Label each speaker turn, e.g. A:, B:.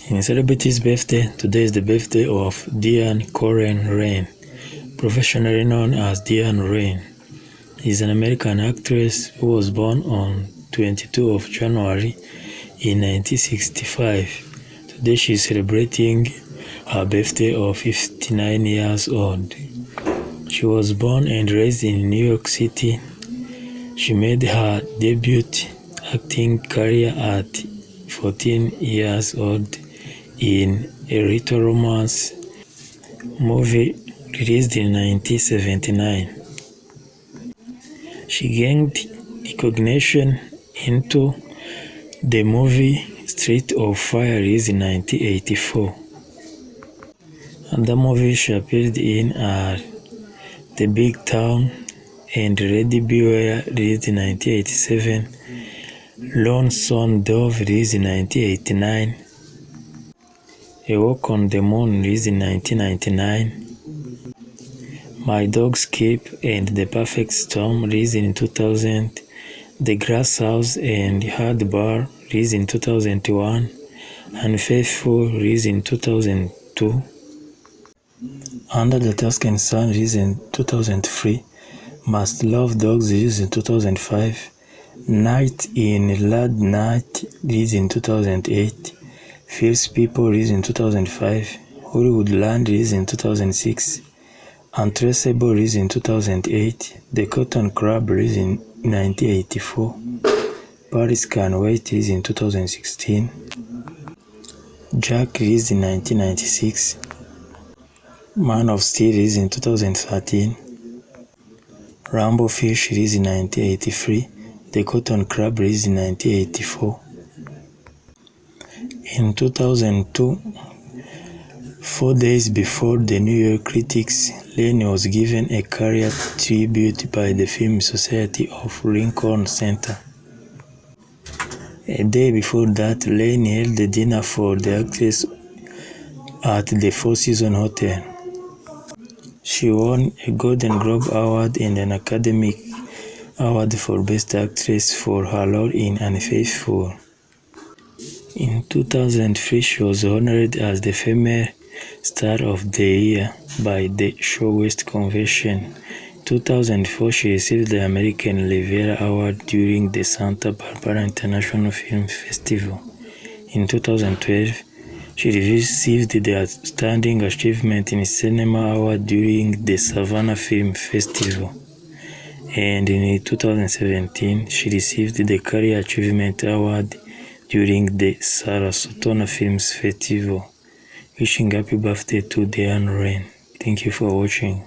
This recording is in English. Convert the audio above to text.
A: In celebrity's birthday, today is the birthday of Diane Colleen Lane, professionally known as Diane Lane. Is an American actress who was born on 22 of January in 1965. Today she is celebrating her birthday of 59 years old. She was born and raised in New York City. She made her debut acting career at 14 years old in a little romance movie released in 1979. She gained recognition into the movie Street of Fire released in 1984. Other movies she appeared in are The Big Town and Ready Beware released in 1987, Lonesome Dove released in 1989, A Walk on the Moon released in 1999, My Dog's Keep and The Perfect Storm released in 2000, The Glass House and Hard Bar released in 2001, Unfaithful released in 2002, Under the Tuscan Sun released in 2003, Must Love Dogs released in 2005, Night in Lad Night released in 2008, Fierce People released in 2005, Hollywood Land released in 2006, Untraceable released in 2008, The Cotton Club released in 1984, Paris Can Wait released in 2016, Jack released in 1996, Man of Steel released in 2013, Rambo Fish released in 1983, The Cotton Club released in 1984. In 2002, 4 days before the New York critics, Lane was given a career tribute by the Film Society of Lincoln Center. A day before that, Lane held a dinner for the actress at the Four Seasons Hotel. She won a Golden Globe Award and an Academy Award for Best Actress for her role in Unfaithful. In 2003, she was honored as the Female Star of the Year by the Show West Convention. In 2004, she received the American Riviera Award during the Santa Barbara International Film Festival. In 2012, she received the Outstanding Achievement in Cinema Award during the Savannah Film Festival. And in 2017, she received the Career Achievement Award during the Sarasota Films Festival. Wishing happy birthday to Diane Lane. Thank you for watching.